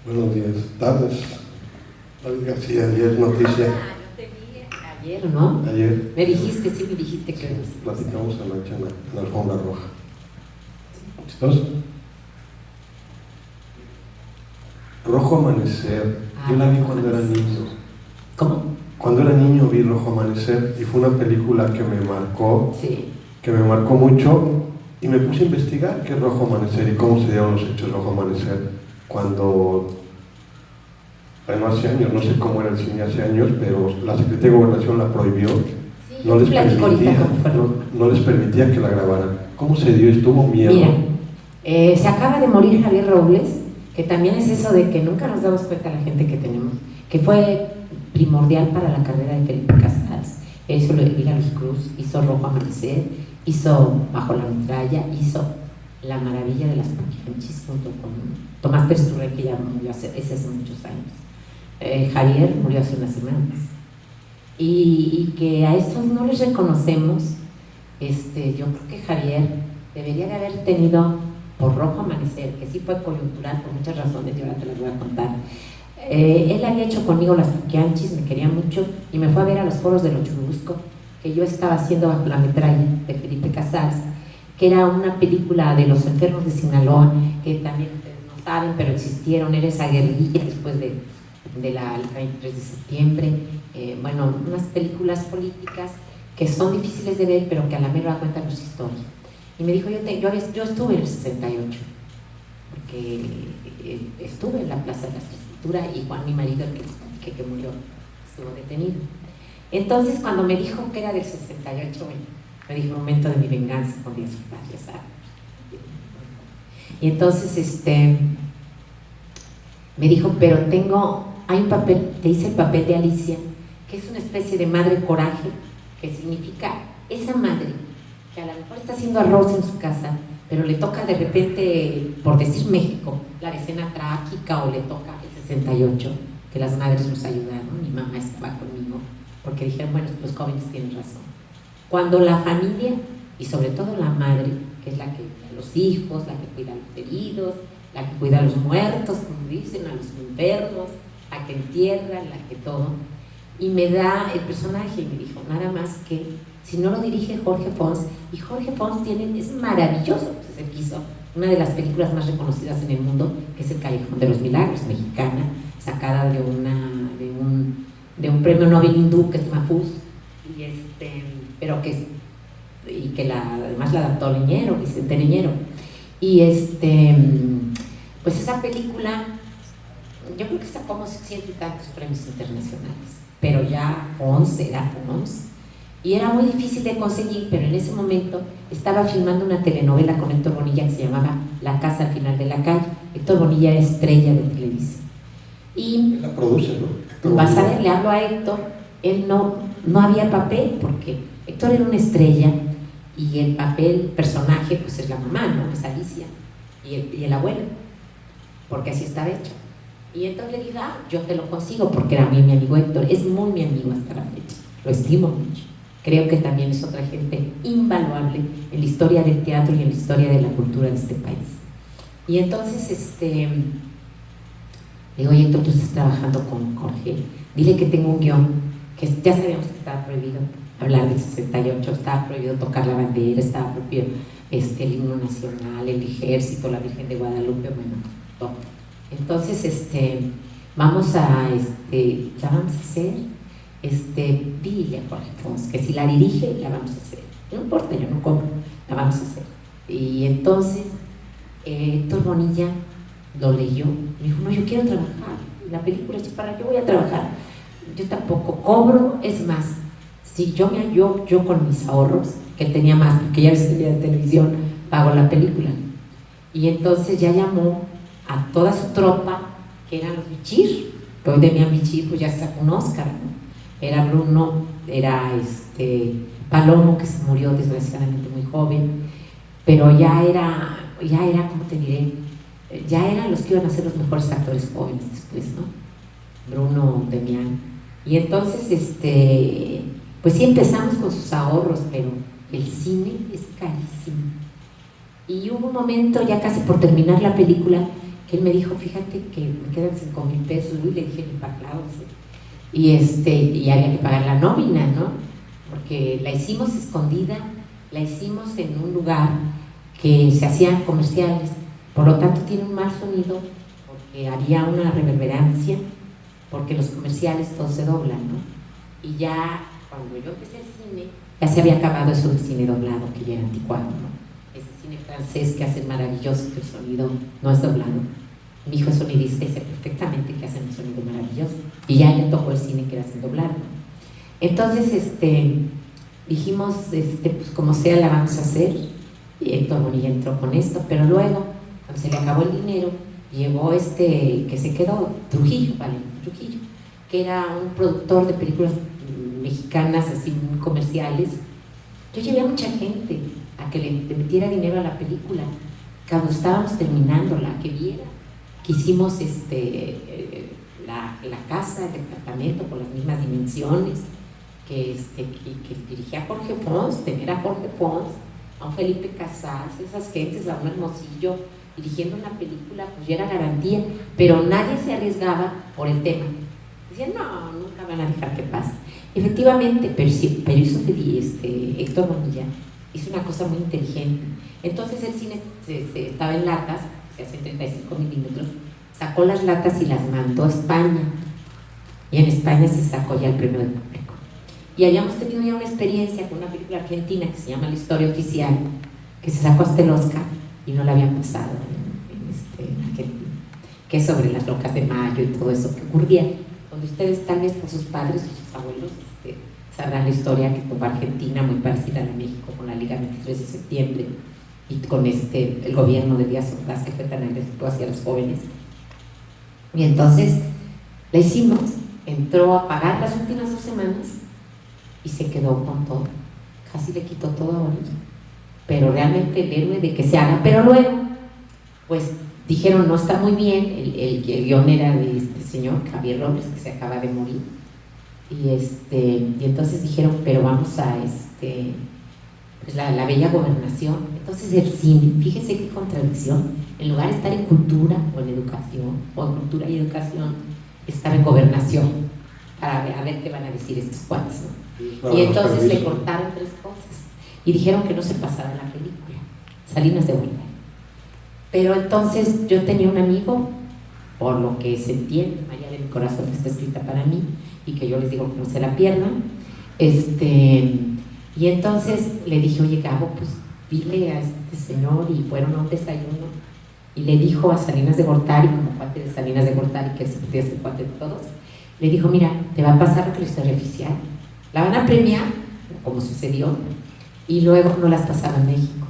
Buenos días, tardes. David García, ayer noticia. Yo te vi ayer, ¿no? Ayer. Me dijiste, sí, me dijiste que... Platicamos anoche en la alfombra roja. ¿Chistoso? Rojo Amanecer. Yo la vi cuando era niño. ¿Cómo? Cuando era niño vi Rojo Amanecer y fue una película que me marcó, Sí. que me marcó mucho, y me puse a investigar qué es Rojo Amanecer y cómo se dieron los hechos de Rojo Amanecer cuando, bueno, hace años, no sé cómo era el cine hace años, pero la Secretaría de Gobernación la prohibió, no les permitía que la grabaran. ¿Cómo se dio? ¿Estuvo miedo? Mira, se acaba de morir Javier Robles, que también es eso de que nunca nos damos cuenta la gente que tenemos, que fue primordial para la carrera de Felipe Casals. Él hizo Liga Luz Cruz, hizo Rojo Amanecer, hizo Bajo la Metralla, hizo La Maravilla de las Paquianchis junto con Tomás Pérez Turré, que ya murió hace muchos años. Javier murió hace unas semanas. Y que a estos no les reconocemos. Yo creo que Javier debería de haber tenido por Rojo Amanecer, que sí fue coyuntural por muchas razones, y ahora te las voy a contar. Él había hecho conmigo Las Paquianchis, me quería mucho, y me fue a ver a los foros de Lo Churubusco, que yo estaba haciendo Bajo la Metralla de Felipe Casals, que era una película de los enfermos de Sinaloa, que también ustedes no saben, pero existieron, era esa guerrilla después del 23 de septiembre, bueno, unas películas políticas que son difíciles de ver, pero que a la mera cuentan nuestra historia. Y me dijo, yo estuve en el 68, porque estuve en la Plaza de la Escultura, y Juan, mi marido, el que murió, estuvo detenido. Entonces, cuando me dijo que era del 68, me dijo, momento de mi venganza, con Dios, ya sabes. Y entonces, me dijo, pero hay un papel, te hice el papel de Alicia, que es una especie de madre coraje, que significa esa madre que a lo mejor está haciendo arroz en su casa, pero le toca de repente, por decir México, la escena trágica, o le toca el 68, que las madres nos ayudaron. Mi mamá estaba conmigo, porque dijeron, bueno, los jóvenes tienen razón. Cuando la familia, y sobre todo la madre, que es la que cuida a los hijos, la que cuida a los heridos, la que cuida a los muertos, como dicen, a los enfermos, la que entierra, la que todo, y me da el personaje, y me dijo, nada más que si no lo dirige Jorge Fons, y Jorge Fons es maravilloso, pues es el que hizo una de las películas más reconocidas en el mundo, que es El Callejón de los Milagros, mexicana, sacada de un premio Nobel hindú, que es Mahfouz, pero que además la adaptó Leñero, Vicente Leñero. Y pues esa película, yo creo que sacó como 100 y tantos premios internacionales, pero ya era Fons, y era muy difícil de conseguir, pero en ese momento estaba filmando una telenovela con Héctor Bonilla que se llamaba La Casa al Final de la Calle. Héctor Bonilla era estrella de Televisa. Y él la produce, ¿no? vas a ver, le hablo a Héctor, él no había papel, porque Héctor era una estrella, y el personaje, pues es la mamá, ¿no? Es Alicia, y el abuelo, porque así estaba hecho. Y entonces le dije, yo te lo consigo, porque era mi amigo Héctor, es muy mi amigo hasta la fecha, lo estimo mucho. Creo que también es otra gente invaluable en la historia del teatro y en la historia de la cultura de este país. Y entonces, le digo, oye, Héctor, tú estás trabajando con Jorge, dile que tengo un guión, que ya sabíamos que estaba prohibido hablar del 68, estaba prohibido tocar la bandera, estaba prohibido el himno nacional, el ejército, la Virgen de Guadalupe, bueno, todo. Entonces, vamos a hacer, dile a Jorge Fons que si la dirige, la vamos a hacer. No importa, yo no cobro, la vamos a hacer. Y entonces, Héctor Bonilla lo leyó, me dijo, no, yo quiero trabajar, la película es para qué voy a trabajar, yo tampoco cobro, es más, si yo con mis ahorros, que él tenía más, porque ya ves que de televisión, pago la película. Y entonces ya llamó a toda su tropa, que eran los Bichir, que hoy de mi Bichir pues ya se sacó un Oscar, ¿no? Era Bruno, era Palomo, que se murió desgraciadamente muy joven, pero ya era, ¿cómo te diré? Ya eran los que iban a ser los mejores actores jóvenes después, ¿no? Bruno, Demián. Y entonces, pues sí empezamos con sus ahorros, pero el cine es carísimo. Y hubo un momento, ya casi por terminar la película, que él me dijo, fíjate que me quedan 5,000 pesos, y le dije, ni para Claus, y había que pagar la nómina, ¿no? Porque la hicimos escondida, la hicimos en un lugar que se hacían comerciales, por lo tanto tiene un mal sonido, porque había una reverberancia, porque los comerciales todos se doblan, ¿no? Y ya cuando yo empecé el cine, ya se había acabado eso del cine doblado, que ya era anticuado, ¿no? Ese cine francés que hace maravilloso, que el sonido no es doblado. Mi hijo es sonidista y sé perfectamente que hacen un sonido maravilloso. Y ya le tocó el cine que era sin doblado, ¿no? Entonces, dijimos, pues como sea la vamos a hacer. Y Héctor Bonilla entró con esto, pero luego, cuando se le acabó el dinero, llegó que se quedó, Trujillo, que era un productor de películas mexicanas así muy comerciales. Yo llevé a mucha gente a que le metiera dinero a la película cuando estábamos terminándola, que viera que hicimos la casa, el departamento con las mismas dimensiones, que dirigía Jorge Pons, tener a Jorge Pons, a un Felipe Casals, esas gentes, a un Hermosillo dirigiendo una película, pues ya era garantía, pero nadie se arriesgaba por el tema. Decían, no, nunca van a dejar que pase. Efectivamente, pero hizo Héctor Bonilla, hizo una cosa muy inteligente. Entonces el cine estaba en latas, se hace 35 milímetros, sacó las latas y las mandó a España. Y en España se sacó ya el premio del público. Y habíamos tenido ya una experiencia con una película argentina que se llama La Historia Oficial, que se sacó hasta el Oscar y no la habían pasado en Argentina, que es sobre las locas de mayo y todo eso que ocurría, donde ustedes tal vez con sus padres o sus abuelos sabrán la historia que tuvo Argentina, muy parecida a la de México, con la Liga 23 de septiembre y con el gobierno de Díaz Ordaz, que fue tan agresivo hacia los jóvenes. Y entonces la hicimos, entró a pagar las últimas 2 semanas y se quedó con todo, casi le quitó todo a Bonilla, pero realmente el héroe de que se haga. Pero luego, pues dijeron, no está muy bien, el guión era de este señor, Javier Robles, que se acaba de morir, y entonces dijeron, pero vamos a pues la bella gobernación. Entonces el cine, fíjense qué contradicción, en lugar de estar en cultura o en educación, o en cultura y educación, estaba en gobernación, para ver qué van a decir estos cuates, ¿no? Y entonces le cortaron 3 cosas y dijeron que no se pasara la película, Salinas de Gortari. Pero entonces yo tenía un amigo, por lo que se entiende, María de mi corazón está escrita para mí, y que yo les digo que no se la pierdan, y entonces le dije, oye Gabo, pues dile a este señor, y fueron a un desayuno, y le dijo a Salinas de Gortari, como cuate de Salinas de Gortari, que es el cuate de todos, le dijo, mira, te va a pasar lo que la Historia Oficial, la van a premiar, como sucedió, y luego no las pasaba en México.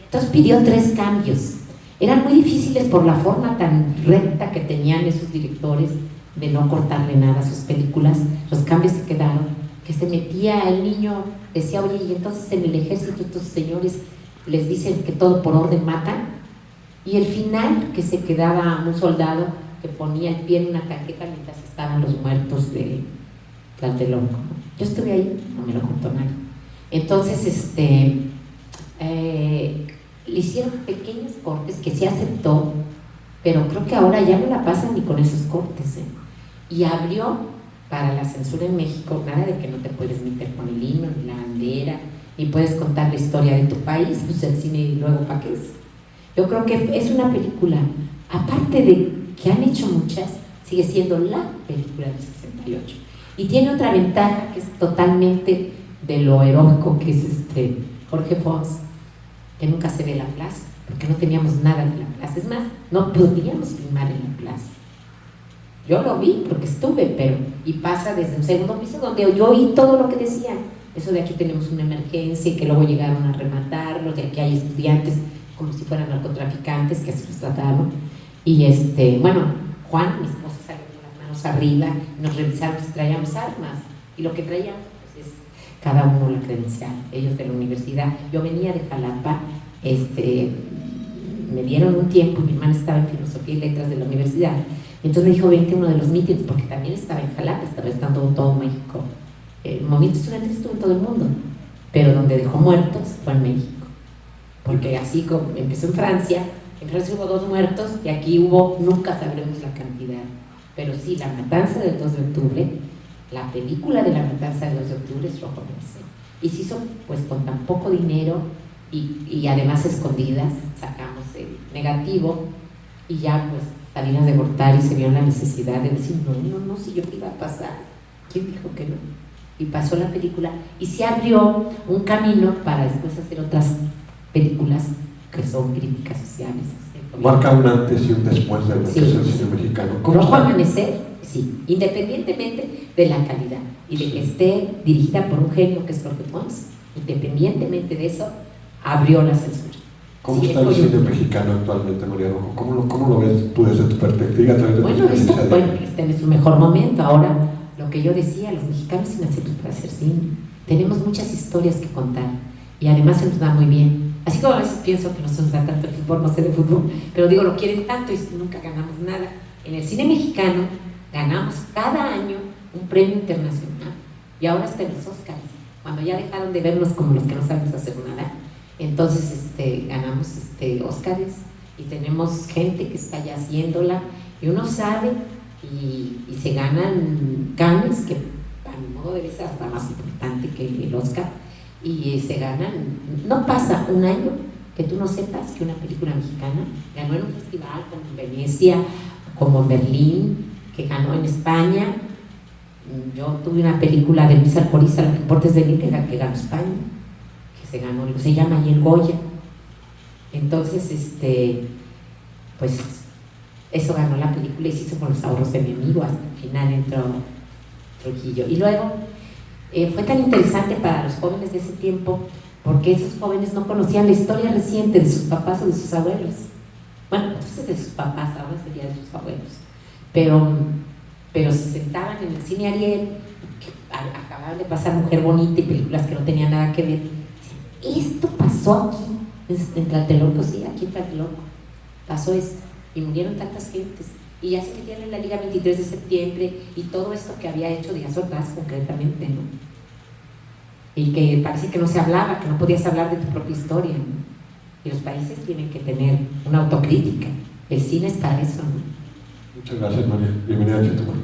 Entonces pidió 3 cambios. Eran muy difíciles por la forma tan recta que tenían esos directores de no cortarle nada a sus películas. Los cambios se quedaron, que se metía el niño, decía, oye, y entonces en el ejército estos señores les dicen que todo por orden matan, y el final, que se quedaba un soldado que ponía el pie en una tanqueta mientras estaban los muertos de Tlatelolco. Yo estuve ahí, no me lo contó nadie. Entonces, le hicieron pequeños cortes que se aceptó, pero creo que ahora ya no la pasan ni con esos cortes, y abrió para la censura en México, nada de que no te puedes meter con el himno ni la bandera, ni puedes contar la historia de tu país, pues el cine y luego ¿para qué es? Yo creo que es una película, aparte de que han hecho muchas, sigue siendo la película del 68, y tiene otra ventaja que es totalmente de lo heroico que es Jorge Pons, que nunca se ve la plaza, porque no teníamos nada de la plaza. Es más, no podíamos filmar en la plaza. Yo lo vi porque estuve, y pasa desde un segundo piso donde yo oí todo lo que decían. Eso de aquí tenemos una emergencia y que luego llegaron a rematarlo, de aquí hay estudiantes como si fueran narcotraficantes, que así los trataron. Y bueno, Juan, mi esposo, salió con las manos arriba, nos revisaron si traíamos armas, y lo que traíamos pues, es cada uno la credencial, ellos de la universidad. Yo venía de Jalapa, me dieron un tiempo, mi hermana estaba en Filosofía y Letras de la universidad, entonces me dijo, vente a uno de los mítines, porque también estaba en Jalapa, estaba estando en todo México. El movimiento estudiantil estuvo en todo el mundo, pero donde dejó muertos fue en México, porque así como empezó en Francia, En Francia hubo 2 muertos y aquí hubo, nunca sabremos la cantidad. Pero sí, la matanza del 2 de octubre, la película de la matanza del 2 de octubre es Rojo Amanecer. Y se hizo pues con tan poco dinero y además escondidas, sacamos el negativo y ya pues Salinas de Gortari se vio en la necesidad de decir, no, si yo qué iba a pasar, ¿quién dijo que no? Y pasó la película y se abrió un camino para después hacer otras películas que son críticas sociales. Marca un antes y un después de lo que es el cine mexicano. Rojo Amanecer, sí, independientemente de la calidad y de que esté dirigida por un genio que es Jorge Pons, independientemente de eso, abrió la censura. ¿Cómo está el cine mexicano actualmente, María Rojo? ¿Cómo lo ves tú desde tu perspectiva? Bueno, está en su mejor momento. Ahora, lo que yo decía, los mexicanos sí nacemos para hacer cine. Tenemos muchas historias que contar y además se nos da muy bien. Así como a veces pienso que no se nos da tanto el fútbol, no sé de fútbol, pero digo, lo quieren tanto y nunca ganamos nada. En el cine mexicano ganamos cada año un premio internacional y ahora hasta en los Óscares, cuando ya dejaron de vernos como los que no sabemos hacer nada. Entonces ganamos Óscares y tenemos gente que está ya haciéndola y uno sabe y se ganan Cannes, que a mi modo de ver es la más importante que el Óscar, y se ganan, no pasa un año que tú no sepas que una película mexicana ganó en un festival como en Venecia, como en Berlín, que ganó en España. Yo tuve una película de Luis Alcoriza, Lo que importa es venir, que ganó España, se llama ahí el Goya. Entonces, pues eso ganó la película y se hizo con los ahorros de mi amigo, hasta el final entró Trujillo. Y luego fue tan interesante para los jóvenes de ese tiempo, porque esos jóvenes no conocían la historia reciente de sus papás o de sus abuelos. Bueno, entonces de sus papás, ahora sería de sus abuelos. Pero se sentaban en el cine Ariel, que acababan de pasar Mujer Bonita y películas que no tenían nada que ver. Esto pasó aquí, en Tlatelolco, sí, aquí en Tlatelolco, pasó esto, y murieron tantas gentes, y ya se metían en la Liga 23 de septiembre, y todo esto que había hecho Díaz Ordaz concretamente, ¿no? Y que parece que no se hablaba, que no podías hablar de tu propia historia, ¿no? Y los países tienen que tener una autocrítica, el cine es para eso, ¿no? Muchas gracias, María. Bienvenida a Chetumal.